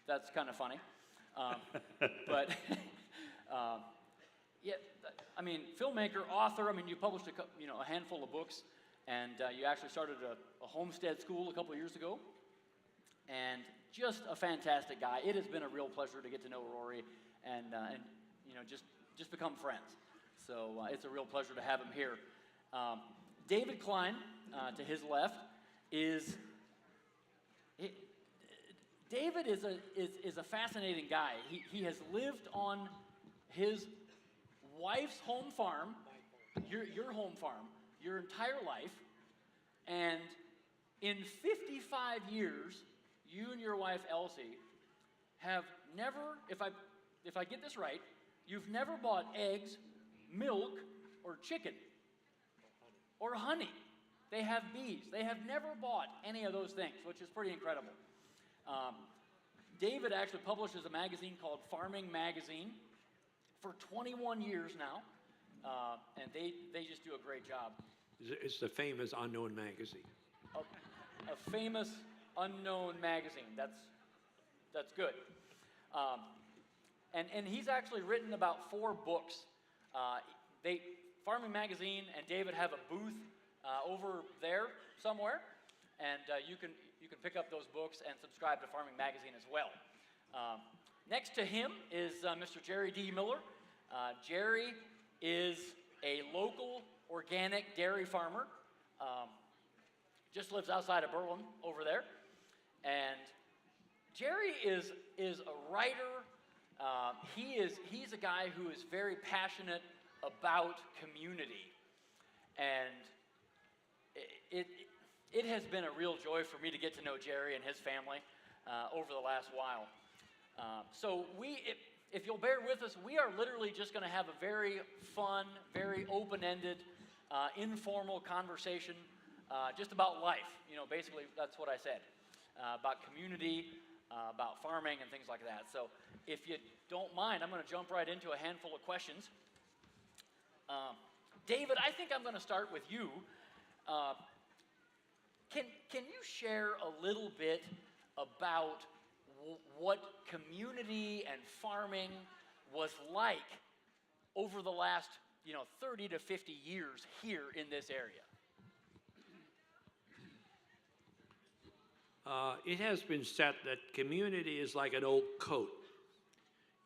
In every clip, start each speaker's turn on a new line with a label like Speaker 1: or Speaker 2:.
Speaker 1: that's kind of funny. But yeah, I mean, filmmaker, author. I mean, you published a handful of books, and you actually started a homestead school a couple of years ago. And just a fantastic guy. It has been a real pleasure to get to know Rory, and just become friends. So it's a real pleasure to have him here. David Klein, to his left, David is a fascinating guy. He has lived on his wife's home farm, your home farm, your entire life, and in 55 years, you and your wife Elsie have never, if I get this right, you've never bought eggs, milk, or chicken, or honey. They have bees. They have never bought any of those things, which is pretty incredible. David actually publishes a magazine called Farming Magazine for 21 years now, and they just do a great job.
Speaker 2: It's the famous Unknown magazine.
Speaker 1: A famous Unknown magazine. That's good. And he's actually written about 4 books. Farming Magazine and David have a booth over there somewhere, and you can pick up those books and subscribe to Farming Magazine as well. Next to him is Mr. Jerry D. Miller. Jerry is a local organic dairy farmer. Just lives outside of Berlin over there. And Jerry is a writer. He's a guy who is very passionate about community. And it has been a real joy for me to get to know Jerry and his family over the last while. So if you'll bear with us, we are literally just going to have a very fun, very open-ended, informal conversation just about life. Basically, that's what I said. About community, about farming, and things like that. So if you don't mind, I'm going to jump right into a handful of questions. David, I think I'm going to start with you. Can you share a little bit about what community and farming was like over the last 30 to 50 years here in this area?
Speaker 2: It has been said that community is like an old coat.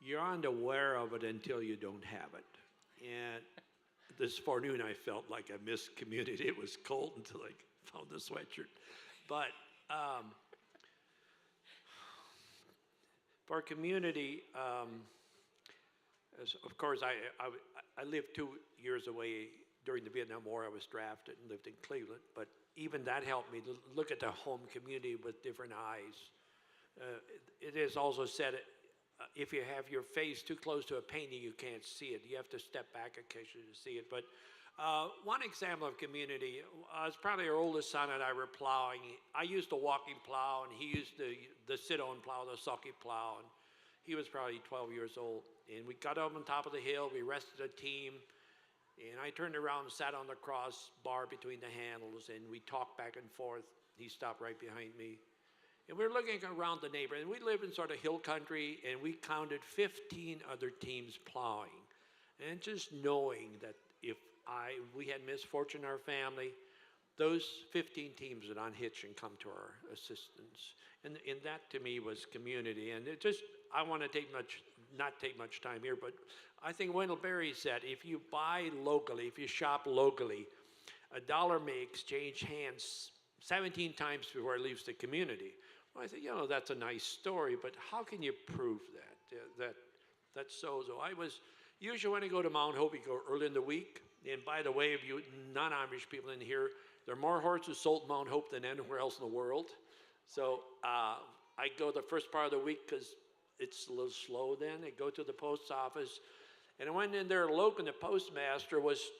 Speaker 2: You're unaware of it until you don't have it. And this forenoon I felt like I missed community. It was cold until I found the sweatshirt. But for community, of course, I lived 2 years away during the Vietnam War. I was drafted and lived in Cleveland. But even that helped me to look at the home community with different eyes. It is also said, if you have your face too close to a painting, you can't see it. You have to step back occasionally to see it. But one example of community, was probably our oldest son and I were plowing. I used the walking plow, and he used the sit-on plow, the sulky plow. And he was probably 12 years old. And we got up on top of the hill. We rested a team. And I turned around and sat on the crossbar between the handles, and we talked back and forth. He stopped right behind me. And we were looking around the neighborhood, and we live in sort of hill country, and we counted 15 other teams plowing. And just knowing that if we had misfortune in our family, those 15 teams would unhitch and come to our assistance. And that to me was community. And it just, I want to not take much time here, but I think Wendell Berry said, if you buy locally, if you shop locally, $1 may exchange hands 17 times before it leaves the community. Well, I think, that's a nice story, but how can you prove that? That's so. Usually when I go to Mount Hope, we go early in the week. And by the way, if you non-Amish people in here, there are more horses sold in Mount Hope than anywhere else in the world. So I go the first part of the week because it's a little slow then. I go to the post office. And I went in there, and the postmaster was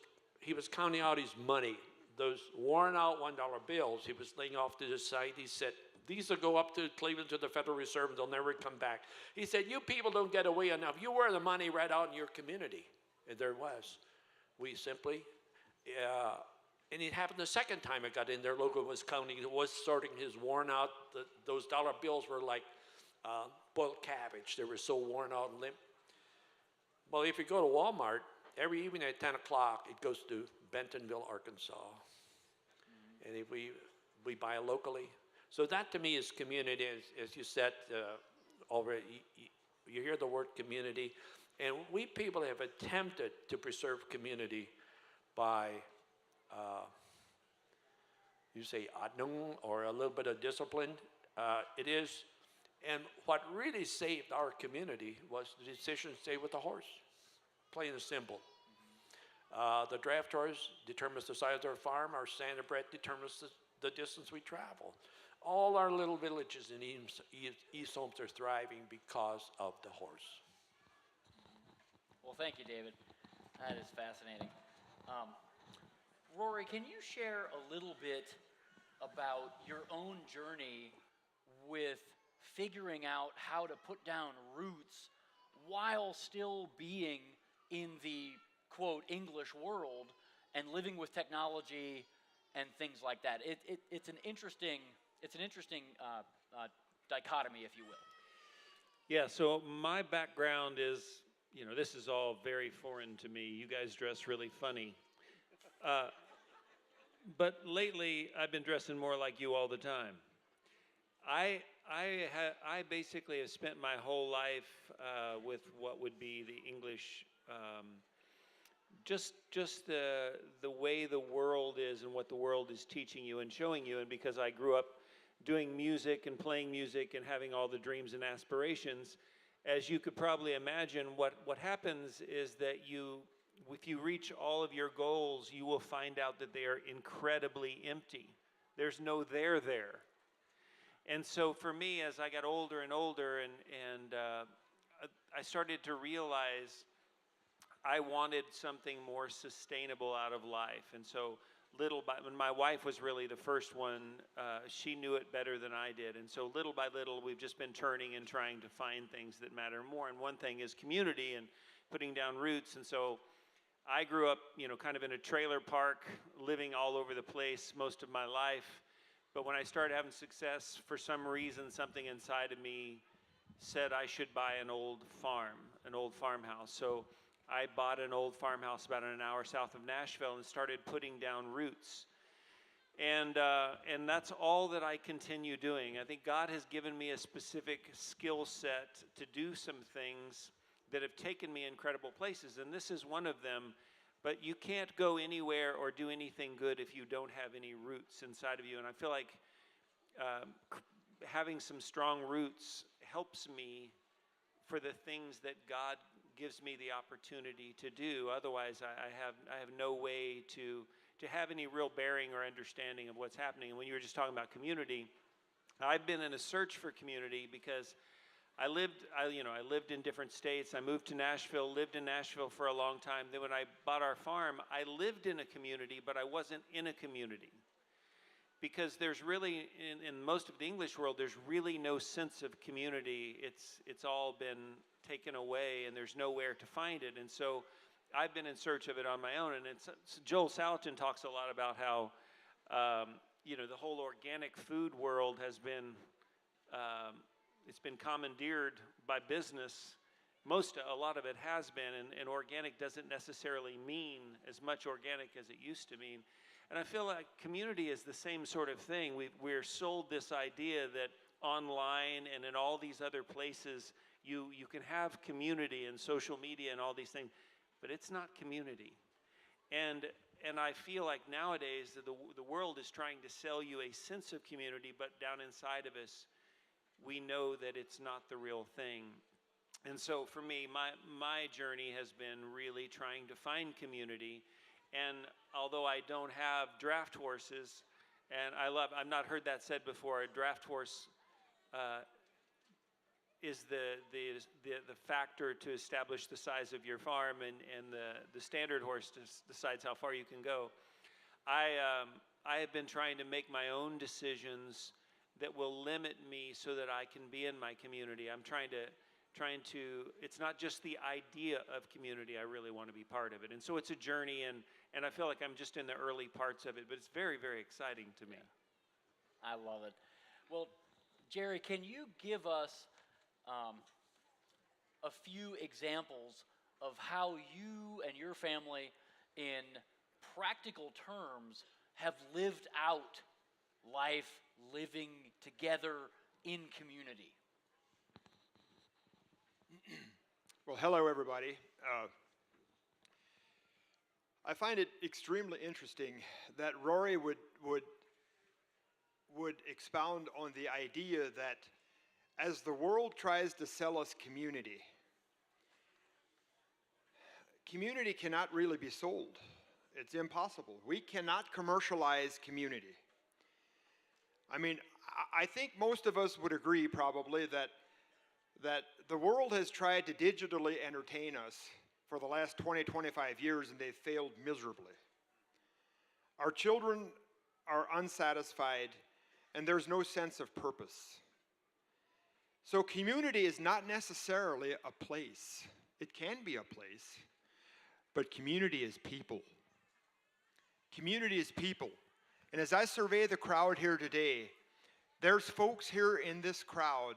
Speaker 2: counting out his money. Those worn out $1 bills he was laying off to the side. He said, these will go up to Cleveland to the Federal Reserve and they'll never come back. He said, you people don't get away enough. You wear the money right out in your community. And there was. We simply, and it happened the second time I got in there. Logan was counting, was sorting his worn out, those dollar bills were like boiled cabbage. They were so worn out and limp. Well, if you go to Walmart, every evening at 10 o'clock, it goes to Bentonville, Arkansas. And if we buy locally. So that to me is community, as you said already. You hear the word community. And we people have attempted to preserve community by, you say, adnung, or a little bit of discipline. It is. And what really saved our community was the decision to stay with the horse, plain and simple. The draft horse determines the size of our farm. Our standardbred determines the distance we travel. All our little villages in East Holmes are thriving because of the horse.
Speaker 1: Well, thank you, David. That is fascinating. Rory, can you share a little bit about your own journey with figuring out how to put down roots while still being in the, quote, English world and living with technology and things like that? It's an interesting dichotomy, if you will.
Speaker 3: Yeah, so my background is, this is all very foreign to me. You guys dress really funny. But lately, I've been dressing more like you all the time. I basically have spent my whole life with what would be the English, just the way the world is and what the world is teaching you and showing you. And because I grew up doing music and playing music and having all the dreams and aspirations, as you could probably imagine, what happens is that if you reach all of your goals, you will find out that they are incredibly empty. There's no there there. And so for me, as I got older and older, and I started to realize I wanted something more sustainable out of life. And so when my wife was really the first one, she knew it better than I did. And so little by little, we've just been turning and trying to find things that matter more. And one thing is community and putting down roots. And so I grew up, kind of in a trailer park, living all over the place most of my life. But when I started having success, for some reason, something inside of me said I should buy an old farmhouse. So I bought an old farmhouse about an hour south of Nashville and started putting down roots. And that's all that I continue doing. I think God has given me a specific skill set to do some things that have taken me incredible places, and this is one of them. But you can't go anywhere or do anything good if you don't have any roots inside of you. And I feel like having some strong roots helps me for the things that God gives me the opportunity to do. Otherwise, I have no way to have any real bearing or understanding of what's happening. And when you were just talking about community, I've been in a search for community because I lived in different states. I moved to Nashville, lived in Nashville for a long time. Then when I bought our farm, I lived in a community, but I wasn't in a community. Because there's really, in most of the English world, there's really no sense of community. It's all been taken away, and there's nowhere to find it. And so I've been in search of it on my own. And Joel Salatin talks a lot about how, the whole organic food world has been, it's been commandeered by business. A lot of it has been, and organic doesn't necessarily mean as much organic as it used to mean. And I feel like community is the same sort of thing. We're sold this idea that online and in all these other places, you can have community and social media and all these things, but it's not community. And I feel like nowadays the world is trying to sell you a sense of community, but down inside of us, we know that it's not the real thing. And so for me, my journey has been really trying to find community. And although I don't have draft horses, and I've not heard that said before, a draft horse is the factor to establish the size of your farm, and the standard horse decides how far you can go. I have been trying to make my own decisions that will limit me so that I can be in my community. I'm trying to, it's not just the idea of community, I really want to be part of it. And so it's a journey, and I feel like I'm just in the early parts of it, but it's very, very exciting to me.
Speaker 1: I love it. Well, Jerry, can you give us a few examples of how you and your family, in practical terms, have lived out life living together in community.
Speaker 4: Well, hello, everybody. I find it extremely interesting that Rory would expound on the idea that as the world tries to sell us community, community cannot really be sold. It's impossible. We cannot commercialize community. I mean, I think most of us would agree probably that the world has tried to digitally entertain us for the last 20, 25 years, and they've failed miserably. Our children are unsatisfied, and there's no sense of purpose. So community is not necessarily a place. It can be a place, but community is people. Community is people. And as I survey the crowd here today, there's folks here in this crowd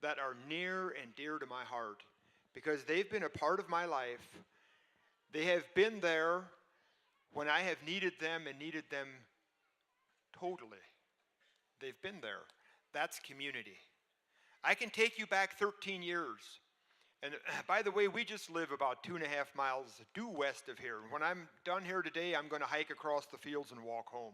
Speaker 4: that are near and dear to my heart because they've been a part of my life. They have been there when I have needed them and needed them totally. They've been there. That's community. I can take you back 13 years. And by the way, we just live about 2.5 miles due west of here. When I'm done here today, I'm going to hike across the fields and walk home.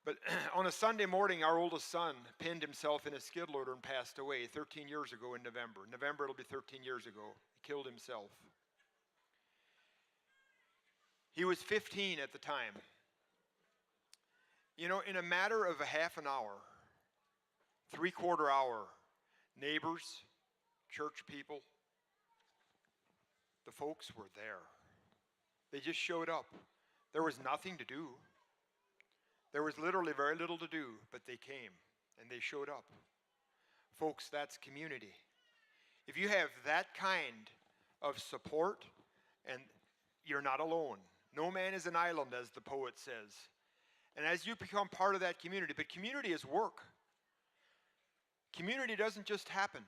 Speaker 4: But on a Sunday morning, our oldest son pinned himself in a skid loader and passed away 13 years ago in November. November, it'll be 13 years ago. He killed himself. He was 15 at the time. You know, in a matter of a half an hour, 3/4 hour, neighbors, church people, the folks were there. They just showed up. There was nothing to do. There was literally very little to do, but they came and they showed up. Folks, that's community. If you have that kind of support, and you're not alone. No man is an island, as the poet says. And as you become part of that community, but community is work. Community doesn't just happen.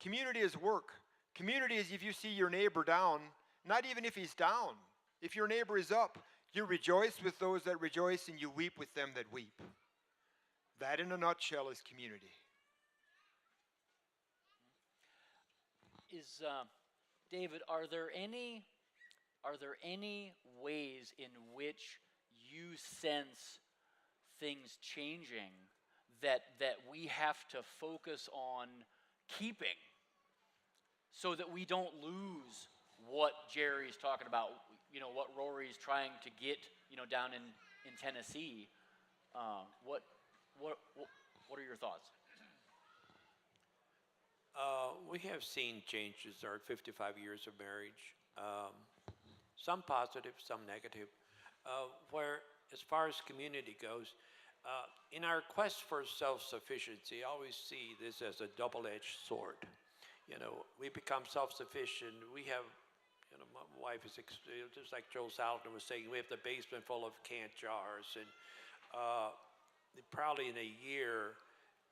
Speaker 4: Community is work. Community is if you see your neighbor down, not even if he's down. If your neighbor is up, you rejoice with those that rejoice and you weep with them that weep. That in a nutshell is community.
Speaker 1: David, are there any ways in which you sense things changing that we have to focus on keeping so that we don't lose what Jerry's talking about, you know, what Rory's trying to get, you know, down in Tennessee? What are your thoughts?
Speaker 2: We have seen changes our 55 years of marriage. Some positive, some negative. Where, as far as community goes, in our quest for self-sufficiency, I always see this as a double-edged sword. You know, we become self-sufficient. We have, you know, my wife is, just like Joe Salton was saying, we have the basement full of canned jars, and probably in a year,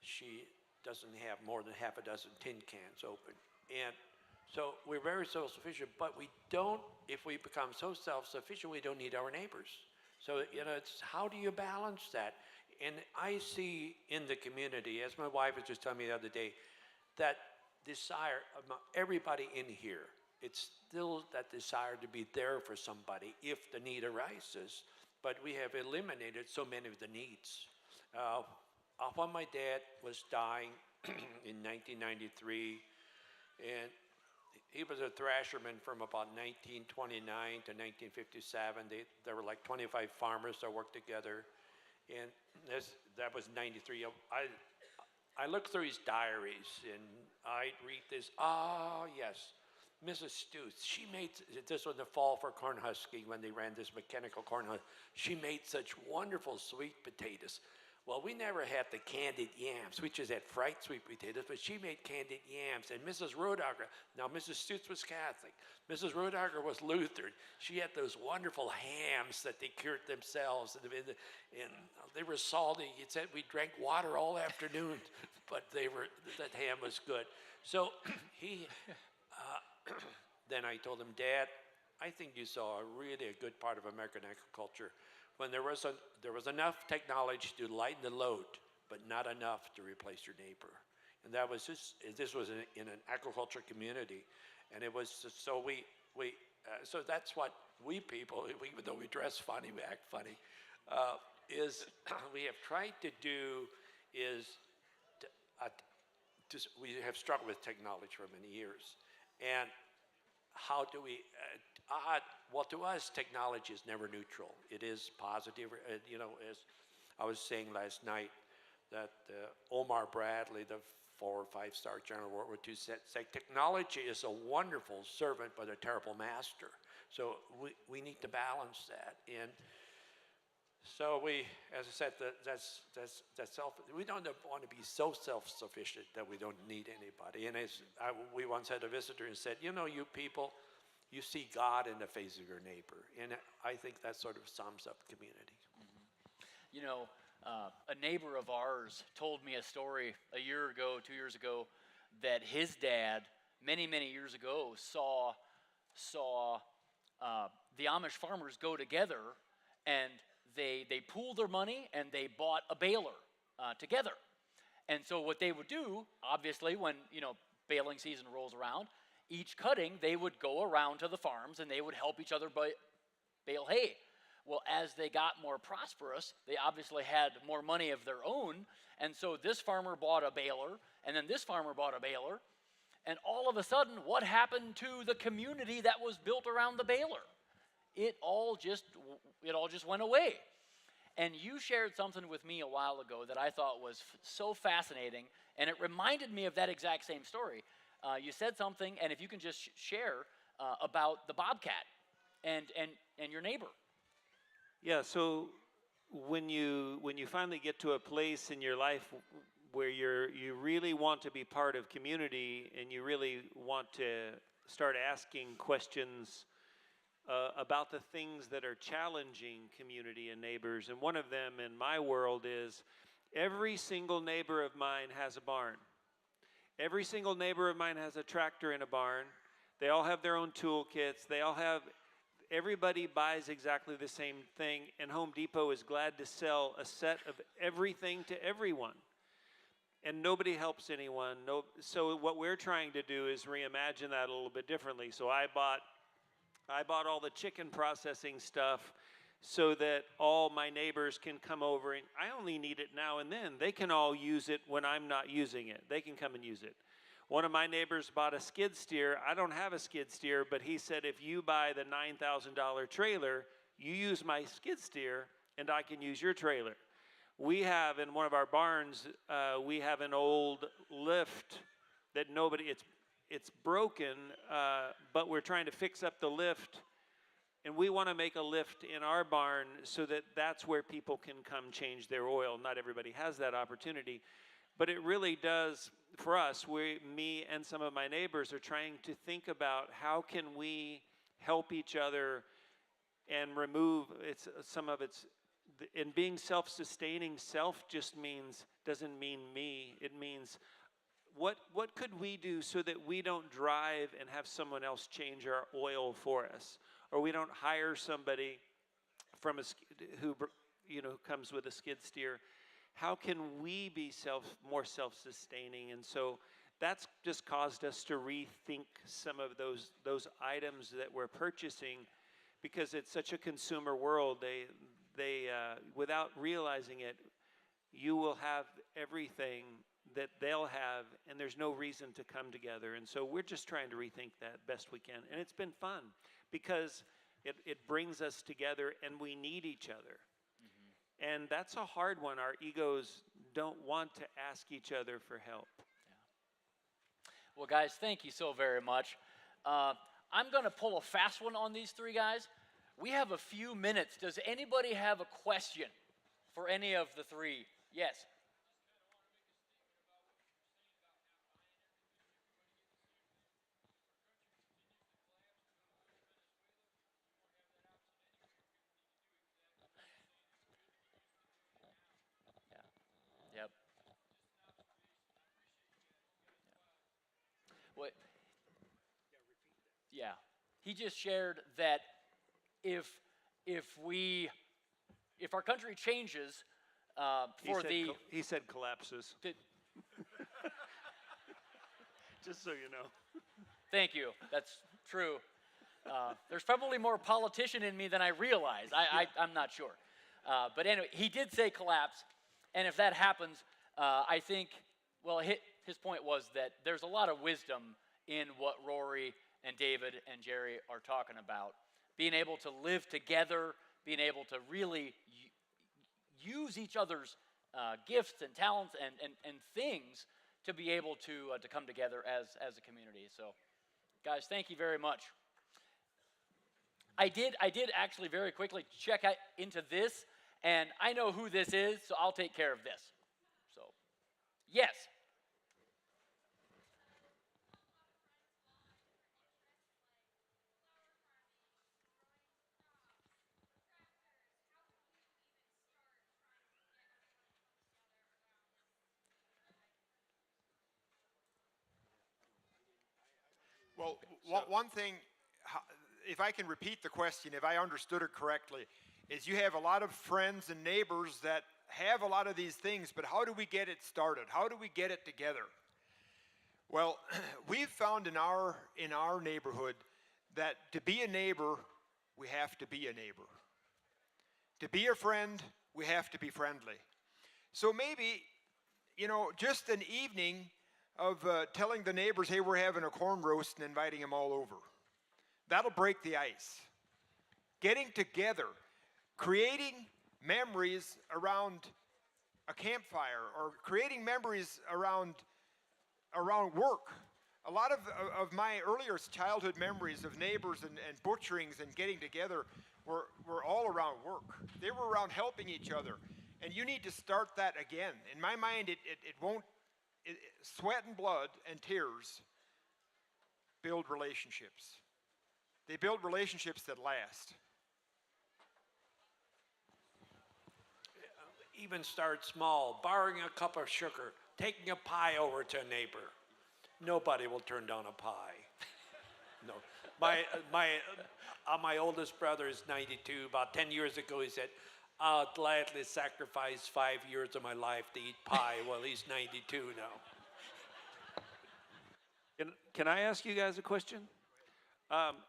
Speaker 2: she doesn't have more than half a dozen tin cans open. And so we're very self-sufficient, but we don't, if we become so self-sufficient, we don't need our neighbors. So, you know, it's how do you balance that? And I see in the community, as my wife was just telling me the other day, that desire of everybody in here, it's still that desire to be there for somebody if the need arises, but we have eliminated so many of the needs. When my dad was dying in 1993, and he was a thrasherman from about 1929 to 1957. There were like 25 farmers that worked together, and that was 93. I looked through his diaries, and I'd read this. Yes, Mrs. Stutz, she made, this was the fall for corn husking when they ran this mechanical corn husk. She made such wonderful sweet potatoes. Well, we never had the candied yams. We just had fried sweet potatoes, but she made candied yams. And Mrs. Rodager, now Mrs. Stutz was Catholic. Mrs. Rodager was Lutheran. She had those wonderful hams that they cured themselves, and they were salty. It said we drank water all afternoon, but that ham was good. So then I told him, Dad, I think you saw really a good part of American agriculture when there was enough technology to lighten the load, but not enough to replace your neighbor. And that was this was in an agriculture community, and it was so so that's what we people, even though we dress funny, we act funny, is we have tried to do is we have struggled with technology for many years, and how do we? Well, to us, technology is never neutral. It is positive. As I was saying last night, that Omar Bradley, the 4- or 5-star General of World War II, said technology is a wonderful servant but a terrible master. So we need to balance that. And so as I said, that's we don't want to be so self-sufficient that we don't need anybody. And we once had a visitor and said, you people, you see God in the face of your neighbor. And I think that sort of sums up community.
Speaker 1: A neighbor of ours told me a story a year ago, 2 years ago, that his dad, many, many years ago, saw the Amish farmers go together, and they pooled their money and they bought a baler together. And so what they would do, obviously, when baling season rolls around, each cutting they would go around to the farms and they would help each other bale hay. Well, as they got more prosperous, they obviously had more money of their own, and so this farmer bought a baler, and then this farmer bought a baler, and all of a sudden, what happened to the community that was built around the baler? It all just went away. And you shared something with me a while ago that I thought was so fascinating, and it reminded me of that exact same story. You said something, and if you can just share about the bobcat and your neighbor.
Speaker 3: Yeah, so when you finally get to a place in your life where you really want to be part of community and you really want to start asking questions about the things that are challenging community and neighbors, and one of them in my world is every single neighbor of mine has a barn. Every single neighbor of mine has a tractor in a barn. They all have their own toolkits. Everybody buys exactly the same thing, and Home Depot is glad to sell a set of everything to everyone. And nobody helps anyone. So what we're trying to do is reimagine that a little bit differently. So I bought all the chicken processing stuff so that all my neighbors can come over, and I only need it now and then. They can all use it when I'm not using it. They can come and use it. One of my neighbors bought a skid steer. I don't have a skid steer, but he said, if you buy the $9,000 trailer, you use my skid steer, and I can use your trailer. We have in one of our barns, we have an old lift that it's broken, but we're trying to fix up the lift, and we want to make a lift in our barn so that that's where people can come change their oil. Not everybody has that opportunity, but it really does. For us, me and some of my neighbors are trying to think about how can we help each other and remove in being self-sustaining. Self just doesn't mean me. It means what could we do so that we don't drive and have someone else change our oil for us, or we don't hire somebody who comes with a skid steer. How can we be more self-sustaining? And so that's just caused us to rethink some of those items that we're purchasing, because it's such a consumer world. They without realizing it, you will have everything that they'll have, and there's no reason to come together. And so we're just trying to rethink that best we can. And it's been fun because it brings us together, and we need each other. And that's a hard one. Our egos don't want to ask each other for help.
Speaker 1: Yeah. Well, guys, thank you so very much. I'm going to pull a fast one on these three guys. We have a few minutes. Does anybody have a question for any of the three Yes. Yeah. Yep. What? Yeah. He just shared that if if we if our country changes for the,
Speaker 3: He said collapses,
Speaker 1: the
Speaker 3: just so you know.
Speaker 1: thank you. That's true. There's probably more politician in me than I realize. I'm not sure. But anyway, he did say collapse. And if that happens, I think, well, his point was that there's a lot of wisdom in what Rory and David and Jerry are talking about. Being able to live together, being able to really use each other's gifts and talents and things to be able to come together as a community. So, guys, thank you very much. I did actually very quickly check into this, and I know who this is, so I'll take care of this. So, yes.
Speaker 4: Well, one thing, if I can repeat the question, if I understood it correctly, is you have a lot of friends and neighbors that have a lot of these things, but how do we get it started? How do we get it together? Well, we've found in our neighborhood that to be a neighbor, we have to be a neighbor. To be a friend, we have to be friendly. So maybe, just an evening of telling the neighbors, hey, we're having a corn roast and inviting them all over. That'll break the ice. Getting together, creating memories around a campfire or creating memories around work. A lot of my earlier childhood memories of neighbors and butcherings and getting together were all around work. They were around helping each other. And you need to start that again. In my mind, it won't, sweat and blood and tears build relationships. They build relationships that last.
Speaker 2: Even start small, borrowing a cup of sugar, taking a pie over to a neighbor. Nobody will turn down a pie. No. My oldest brother is 92. About 10 years ago, he said, I'll gladly sacrifice 5 years of my life to eat pie. Well, he's 92 now.
Speaker 3: Can I ask you guys a question?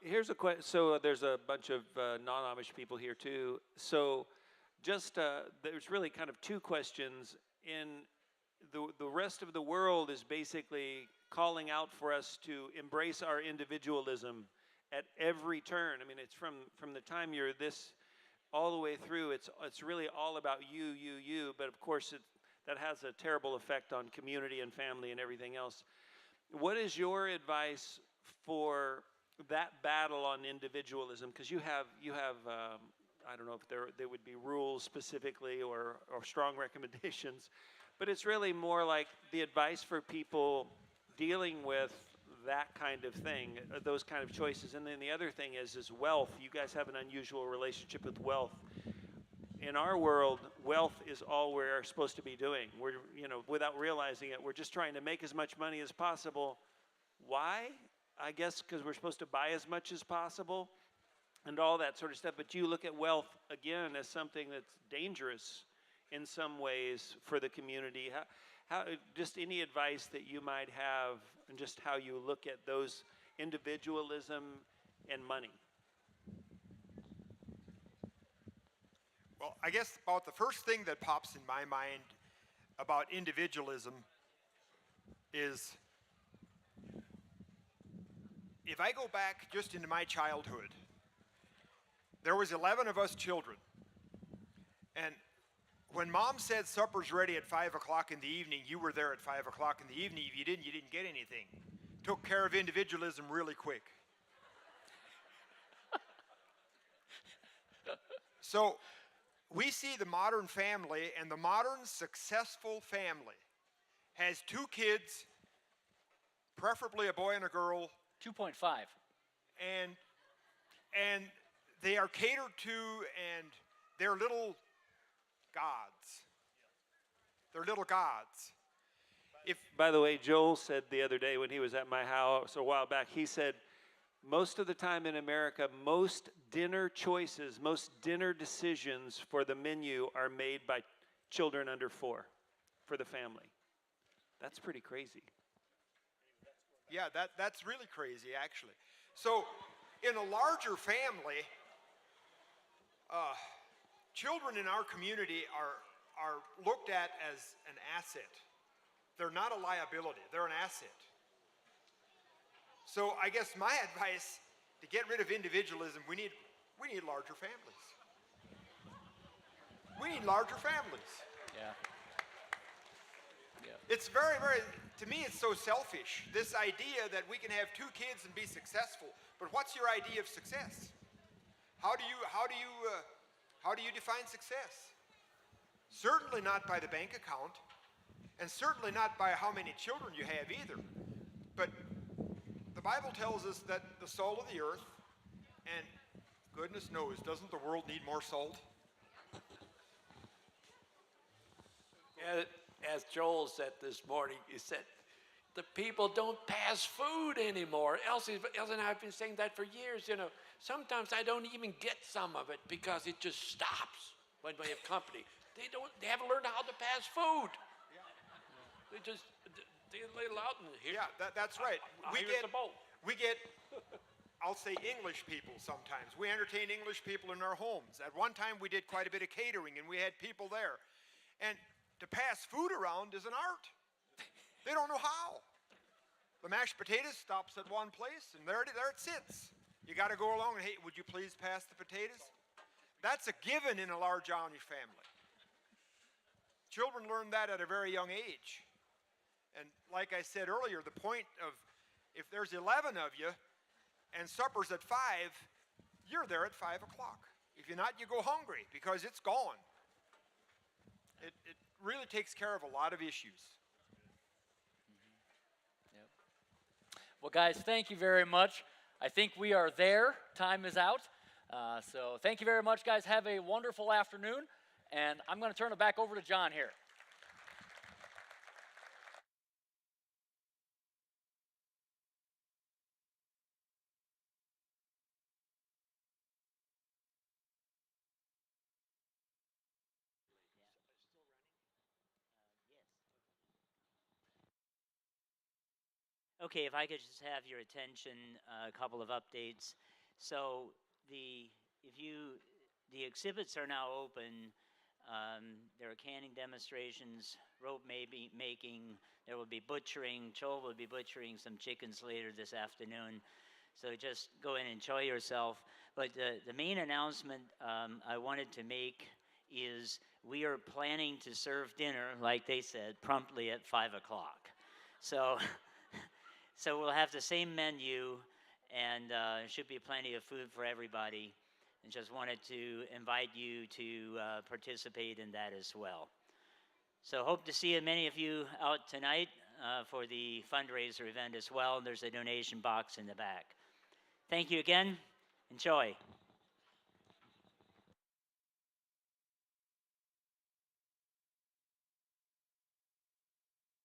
Speaker 3: Here's a question. So there's a bunch of non-Amish people here too. So just there's really kind of two questions. In the rest of the world is basically calling out for us to embrace our individualism at every turn. I mean, it's from the time you're this all the way through. It's really all about you. But of course, that has a terrible effect on community and family and everything else. What is your advice for that battle on individualism? Because you have I don't know if there would be rules specifically or strong recommendations, but it's really more like the advice for people dealing with that kind of thing, those kind of choices. And then the other thing is wealth. You guys have an unusual relationship with wealth. In our world, wealth is all we're supposed to be doing. We're, without realizing it, we're just trying to make as much money as possible. Why? I guess because we're supposed to buy as much as possible and all that sort of stuff. But you look at wealth, again, as something that's dangerous in some ways for the community. How just any advice that you might have and just how you look at those individualism and money?
Speaker 4: Well, I guess about the first thing that pops in my mind about individualism is if I go back just into my childhood, there was 11 of us children. And when mom said supper's ready at 5 o'clock in the evening, you were there at 5 o'clock in the evening. If you didn't get anything. Took care of individualism really quick. So we see the modern family, and the modern successful family has 2 kids, preferably a boy and a girl,
Speaker 1: 2.5.
Speaker 4: and they are catered to, and they're little gods. They're little gods.
Speaker 3: By the way, Joel said the other day when he was at my house a while back, he said, most of the time in America, most dinner choices, most dinner decisions for the menu are made by children under 4 for the family. That's pretty crazy.
Speaker 4: Yeah, that's really crazy, actually. So, in a larger family, children in our community are looked at as an asset. They're not a liability, they're an asset. So I guess my advice to get rid of individualism, we need larger families. We need larger families.
Speaker 1: Yeah. Yeah.
Speaker 4: It's very, very, to me, it's so selfish. This idea that we can have 2 kids and be successful. But what's your idea of success? How do you define success? Certainly not by the bank account, and certainly not by how many children you have either. But the Bible tells us that the salt of the earth, and goodness knows, doesn't the world need more salt?
Speaker 2: As Joel said this morning, he said, the people don't pass food anymore. Elsie and I have been saying that for years. You know, sometimes I don't even get some of it because it just stops when we have company. They haven't learned how to pass food. They just, they lay out and here.
Speaker 4: Yeah, that's right.
Speaker 2: Here's the bowl.
Speaker 4: We get, I'll say English people sometimes. We entertain English people in our homes. At one time we did quite a bit of catering and we had people there. And to pass food around is an art. They don't know how. The mashed potatoes stops at one place and there it sits. You got to go along and, hey, would you please pass the potatoes? That's a given in a large Amish family. Children learn that at a very young age. And like I said earlier, the point of if there's 11 of you and supper's at 5, you're there at 5 o'clock. If you're not, you go hungry because it's gone. It really takes care of a lot of issues.
Speaker 1: Yep. Well, guys, thank you very much. I think we are there. Time is out. So thank you very much, guys. Have a wonderful afternoon. And I'm going to turn it back over to John here.
Speaker 5: Okay, if I could just have your attention, a couple of updates. So the exhibits are now open. There are canning demonstrations, rope making. There will be butchering. Joel will be butchering some chickens later this afternoon. So just go and enjoy yourself. But the main announcement I wanted to make is we are planning to serve dinner, like they said, promptly at 5 o'clock. So we'll have the same menu, and should be plenty of food for everybody. And just wanted to invite you to participate in that as well. So hope to see many of you out tonight for the fundraiser event as well. There's a donation box in the back. Thank you again. Enjoy.